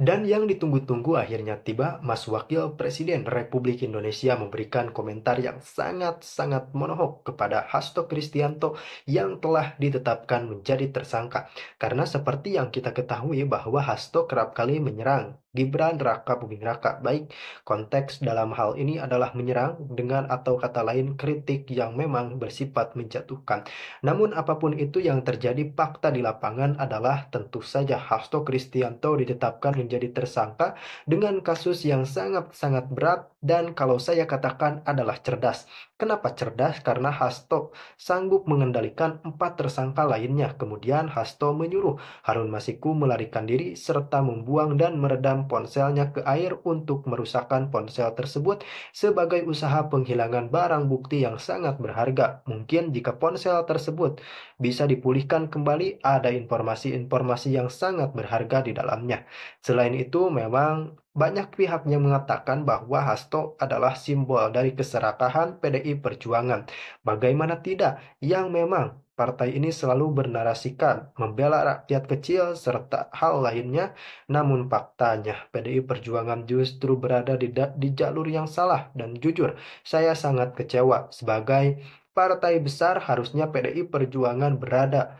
Dan yang ditunggu-tunggu akhirnya tiba, Mas Wakil Presiden Republik Indonesia memberikan komentar yang sangat-sangat menohok kepada Hasto Kristianto yang telah ditetapkan menjadi tersangka. Karena seperti yang kita ketahui bahwa Hasto kerap kali menyerang Gibran Raka Buming Raka. Baik, konteks dalam hal ini adalah menyerang dengan atau kata lain kritik yang memang bersifat menjatuhkan. Namun apapun itu yang terjadi, fakta di lapangan adalah tentu saja Hasto Kristianto ditetapkan menjadi tersangka dengan kasus yang sangat-sangat berat dan kalau saya katakan adalah cerdas. Kenapa cerdas? Karena Hasto sanggup mengendalikan 4 tersangka lainnya. Kemudian Hasto menyuruh Harun Masiku melarikan diri serta membuang dan meredam ponselnya ke air untuk merusakkan ponsel tersebut sebagai usaha penghilangan barang bukti yang sangat berharga. Mungkin jika ponsel tersebut bisa dipulihkan kembali, ada informasi-informasi yang sangat berharga di dalamnya. Selain itu, memang banyak pihak yang mengatakan bahwa Hasto adalah simbol dari keserakahan PDI Perjuangan. Bagaimana tidak, yang memang partai ini selalu bernarasikan membela rakyat kecil serta hal lainnya, namun faktanya PDI Perjuangan justru berada di jalur yang salah dan jujur, saya sangat kecewa. Sebagai partai besar harusnya PDI Perjuangan berada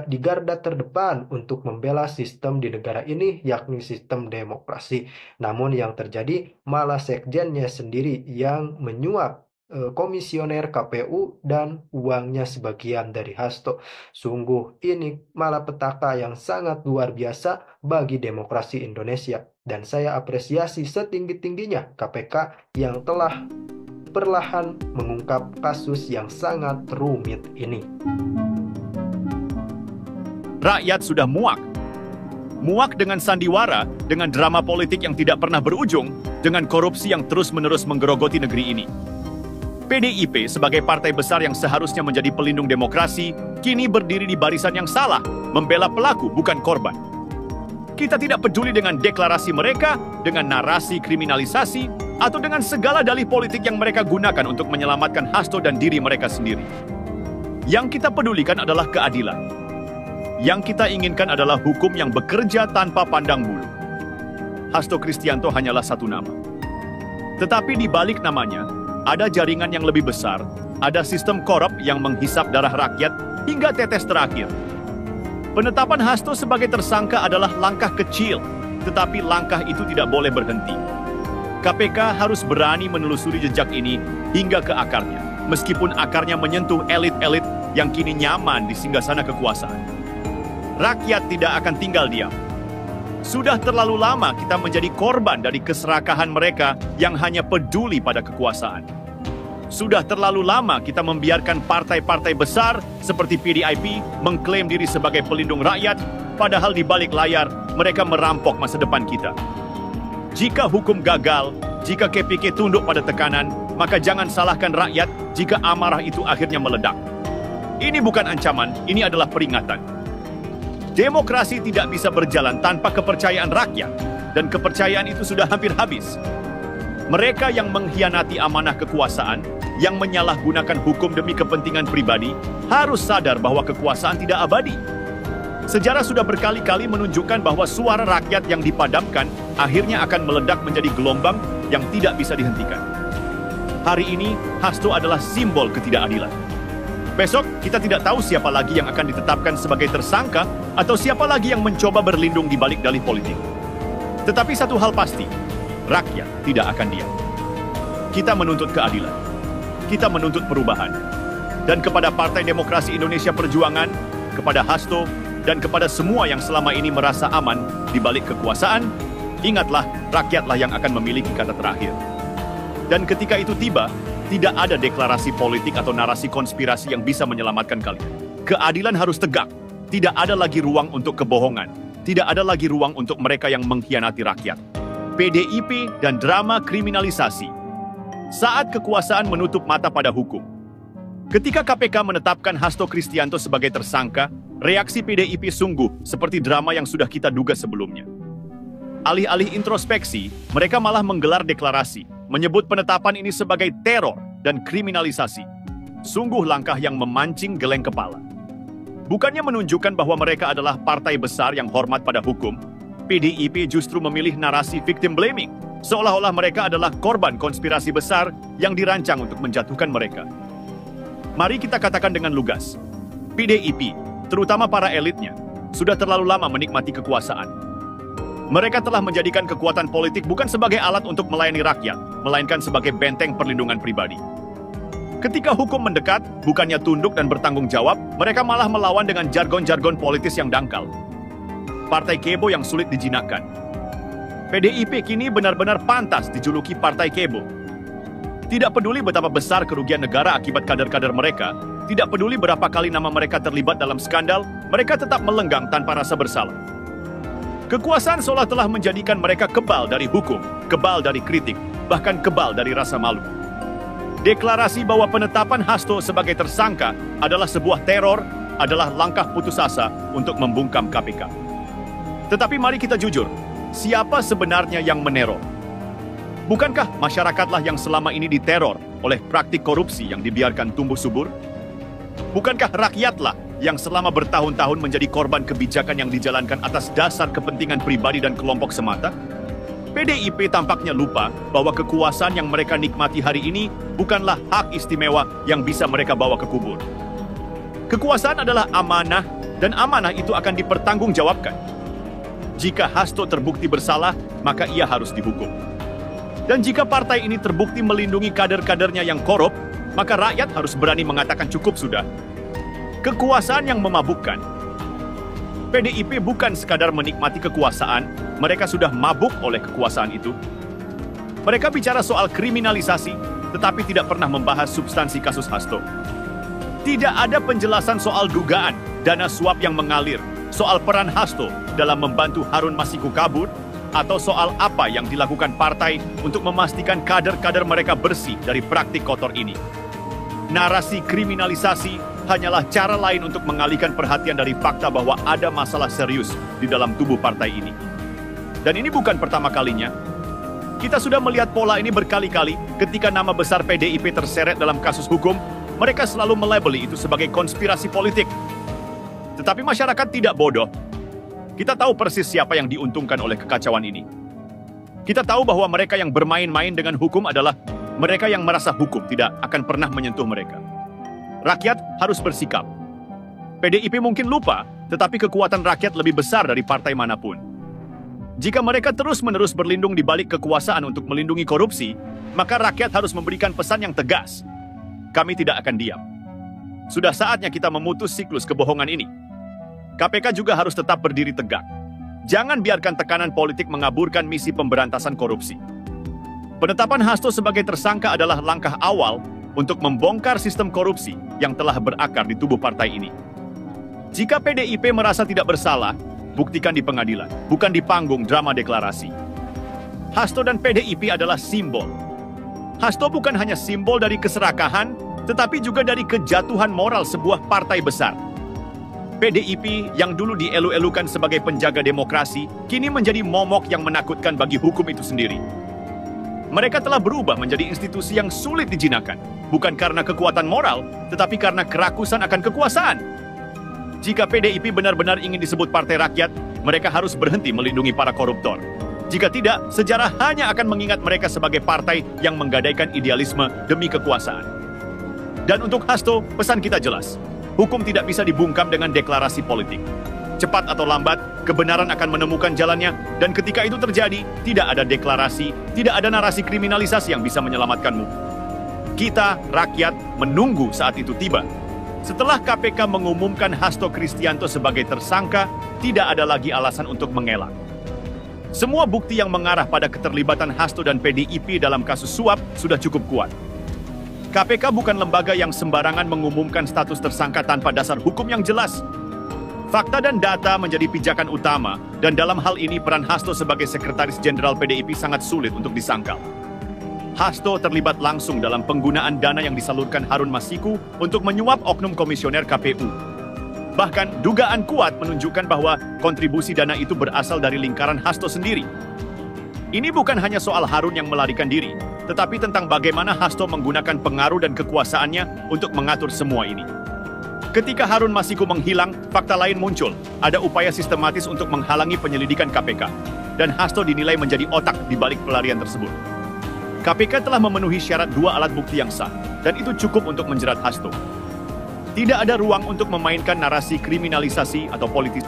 di garda terdepan untuk membela sistem di negara ini, yakni sistem demokrasi. Namun yang terjadi malah sekjennya sendiri yang menyuap komisioner KPU dan uangnya sebagian dari Hasto. Sungguh ini malapetaka yang sangat luar biasa bagi demokrasi Indonesia. Dan saya apresiasi setinggi-tingginya KPK yang telah perlahan mengungkap kasus yang sangat rumit ini. Rakyat sudah muak. Muak dengan sandiwara, dengan drama politik yang tidak pernah berujung, dengan korupsi yang terus-menerus menggerogoti negeri ini. PDIP sebagai partai besar yang seharusnya menjadi pelindung demokrasi, kini berdiri di barisan yang salah, membela pelaku bukan korban. Kita tidak peduli dengan deklarasi mereka, dengan narasi kriminalisasi, atau dengan segala dalih politik yang mereka gunakan untuk menyelamatkan Hasto dan diri mereka sendiri. Yang kita pedulikan adalah keadilan. Yang kita inginkan adalah hukum yang bekerja tanpa pandang bulu. Hasto Kristianto hanyalah satu nama. Tetapi di balik namanya, ada jaringan yang lebih besar, ada sistem korup yang menghisap darah rakyat hingga tetes terakhir. Penetapan Hasto sebagai tersangka adalah langkah kecil, tetapi langkah itu tidak boleh berhenti. KPK harus berani menelusuri jejak ini hingga ke akarnya, meskipun akarnya menyentuh elit-elit yang kini nyaman di singgasana kekuasaan. Rakyat tidak akan tinggal diam. Sudah terlalu lama kita menjadi korban dari keserakahan mereka yang hanya peduli pada kekuasaan. Sudah terlalu lama kita membiarkan partai-partai besar seperti PDIP mengklaim diri sebagai pelindung rakyat, padahal di balik layar mereka merampok masa depan kita. Jika hukum gagal, jika KPK tunduk pada tekanan, maka jangan salahkan rakyat jika amarah itu akhirnya meledak. Ini bukan ancaman, ini adalah peringatan. Demokrasi tidak bisa berjalan tanpa kepercayaan rakyat, dan kepercayaan itu sudah hampir habis. Mereka yang mengkhianati amanah kekuasaan, yang menyalahgunakan hukum demi kepentingan pribadi, harus sadar bahwa kekuasaan tidak abadi. Sejarah sudah berkali-kali menunjukkan bahwa suara rakyat yang dipadamkan akhirnya akan meledak menjadi gelombang yang tidak bisa dihentikan. Hari ini, Hasto adalah simbol ketidakadilan. Besok, kita tidak tahu siapa lagi yang akan ditetapkan sebagai tersangka atau siapa lagi yang mencoba berlindung di balik dalih politik. Tetapi satu hal pasti, rakyat tidak akan diam. Kita menuntut keadilan. Kita menuntut perubahan. Dan kepada Partai Demokrasi Indonesia Perjuangan, kepada Hasto, dan kepada semua yang selama ini merasa aman di balik kekuasaan, ingatlah, rakyatlah yang akan memiliki kata terakhir. Dan ketika itu tiba, tidak ada deklarasi politik atau narasi konspirasi yang bisa menyelamatkan kalian. Keadilan harus tegak. Tidak ada lagi ruang untuk kebohongan. Tidak ada lagi ruang untuk mereka yang mengkhianati rakyat. PDIP dan drama kriminalisasi. Saat kekuasaan menutup mata pada hukum. Ketika KPK menetapkan Hasto Kristianto sebagai tersangka, reaksi PDIP sungguh seperti drama yang sudah kita duga sebelumnya. Alih-alih introspeksi, mereka malah menggelar deklarasi, menyebut penetapan ini sebagai teror dan kriminalisasi. Sungguh langkah yang memancing geleng kepala. Bukannya menunjukkan bahwa mereka adalah partai besar yang hormat pada hukum, PDIP justru memilih narasi victim blaming, seolah-olah mereka adalah korban konspirasi besar yang dirancang untuk menjatuhkan mereka. Mari kita katakan dengan lugas, PDIP, terutama para elitnya, sudah terlalu lama menikmati kekuasaan. Mereka telah menjadikan kekuatan politik bukan sebagai alat untuk melayani rakyat, melainkan sebagai benteng perlindungan pribadi. Ketika hukum mendekat, bukannya tunduk dan bertanggung jawab, mereka malah melawan dengan jargon-jargon politis yang dangkal. Partai kebo yang sulit dijinakkan. PDIP kini benar-benar pantas dijuluki Partai Kebo. Tidak peduli betapa besar kerugian negara akibat kader-kader mereka, tidak peduli berapa kali nama mereka terlibat dalam skandal, mereka tetap melenggang tanpa rasa bersalah. Kekuasaan seolah telah menjadikan mereka kebal dari hukum, kebal dari kritik, bahkan kebal dari rasa malu. Deklarasi bahwa penetapan Hasto sebagai tersangka adalah sebuah teror, adalah langkah putus asa untuk membungkam KPK. Tetapi mari kita jujur, siapa sebenarnya yang meneror? Bukankah masyarakatlah yang selama ini diteror oleh praktik korupsi yang dibiarkan tumbuh subur? Bukankah rakyatlah yang selama bertahun-tahun menjadi korban kebijakan yang dijalankan atas dasar kepentingan pribadi dan kelompok semata? PDIP tampaknya lupa bahwa kekuasaan yang mereka nikmati hari ini bukanlah hak istimewa yang bisa mereka bawa ke kubur. Kekuasaan adalah amanah, dan amanah itu akan dipertanggungjawabkan. Jika Hasto terbukti bersalah, maka ia harus dihukum. Dan jika partai ini terbukti melindungi kader-kadernya yang korup, maka rakyat harus berani mengatakan cukup sudah. Kekuasaan yang memabukkan. PDIP bukan sekadar menikmati kekuasaan, mereka sudah mabuk oleh kekuasaan itu. Mereka bicara soal kriminalisasi, tetapi tidak pernah membahas substansi kasus Hasto. Tidak ada penjelasan soal dugaan dana suap yang mengalir, soal peran Hasto dalam membantu Harun Masiku kabur, atau soal apa yang dilakukan partai untuk memastikan kader-kader mereka bersih dari praktik kotor ini. Narasi kriminalisasi hanyalah cara lain untuk mengalihkan perhatian dari fakta bahwa ada masalah serius di dalam tubuh partai ini. Dan ini bukan pertama kalinya. Kita sudah melihat pola ini berkali-kali ketika nama besar PDIP terseret dalam kasus hukum, mereka selalu melabeli itu sebagai konspirasi politik. Tetapi masyarakat tidak bodoh. Kita tahu persis siapa yang diuntungkan oleh kekacauan ini. Kita tahu bahwa mereka yang bermain-main dengan hukum adalah mereka yang merasa hukum tidak akan pernah menyentuh mereka. Rakyat harus bersikap. PDIP mungkin lupa, tetapi kekuatan rakyat lebih besar dari partai manapun. Jika mereka terus-menerus berlindung di balik kekuasaan untuk melindungi korupsi, maka rakyat harus memberikan pesan yang tegas. Kami tidak akan diam. Sudah saatnya kita memutus siklus kebohongan ini. KPK juga harus tetap berdiri tegak. Jangan biarkan tekanan politik mengaburkan misi pemberantasan korupsi. Penetapan Hasto sebagai tersangka adalah langkah awal untuk membongkar sistem korupsi yang telah berakar di tubuh partai ini. Jika PDIP merasa tidak bersalah, buktikan di pengadilan, bukan di panggung drama deklarasi. Hasto dan PDIP adalah simbol. Hasto bukan hanya simbol dari keserakahan, tetapi juga dari kejatuhan moral sebuah partai besar. PDIP yang dulu dielu-elukan sebagai penjaga demokrasi, kini menjadi momok yang menakutkan bagi hukum itu sendiri. Mereka telah berubah menjadi institusi yang sulit dijinakkan, bukan karena kekuatan moral, tetapi karena kerakusan akan kekuasaan. Jika PDIP benar-benar ingin disebut partai rakyat, mereka harus berhenti melindungi para koruptor. Jika tidak, sejarah hanya akan mengingat mereka sebagai partai yang menggadaikan idealisme demi kekuasaan. Dan untuk Hasto, pesan kita jelas. Hukum tidak bisa dibungkam dengan deklarasi politik. Cepat atau lambat, kebenaran akan menemukan jalannya, dan ketika itu terjadi, tidak ada deklarasi, tidak ada narasi kriminalisasi yang bisa menyelamatkanmu. Kita, rakyat, menunggu saat itu tiba. Setelah KPK mengumumkan Hasto Kristianto sebagai tersangka, tidak ada lagi alasan untuk mengelak. Semua bukti yang mengarah pada keterlibatan Hasto dan PDIP dalam kasus suap sudah cukup kuat. KPK bukan lembaga yang sembarangan mengumumkan status tersangka tanpa dasar hukum yang jelas. Fakta dan data menjadi pijakan utama, dan dalam hal ini peran Hasto sebagai Sekretaris Jenderal PDIP sangat sulit untuk disangkal. Hasto terlibat langsung dalam penggunaan dana yang disalurkan Harun Masiku untuk menyuap oknum komisioner KPU. Bahkan, dugaan kuat menunjukkan bahwa kontribusi dana itu berasal dari lingkaran Hasto sendiri. Ini bukan hanya soal Harun yang melarikan diri, tetapi tentang bagaimana Hasto menggunakan pengaruh dan kekuasaannya untuk mengatur semua ini. Ketika Harun Masiku menghilang, fakta lain muncul. Ada upaya sistematis untuk menghalangi penyelidikan KPK. Dan Hasto dinilai menjadi otak di balik pelarian tersebut. KPK telah memenuhi syarat 2 alat bukti yang sah, dan itu cukup untuk menjerat Hasto. Tidak ada ruang untuk memainkan narasi kriminalisasi atau politis.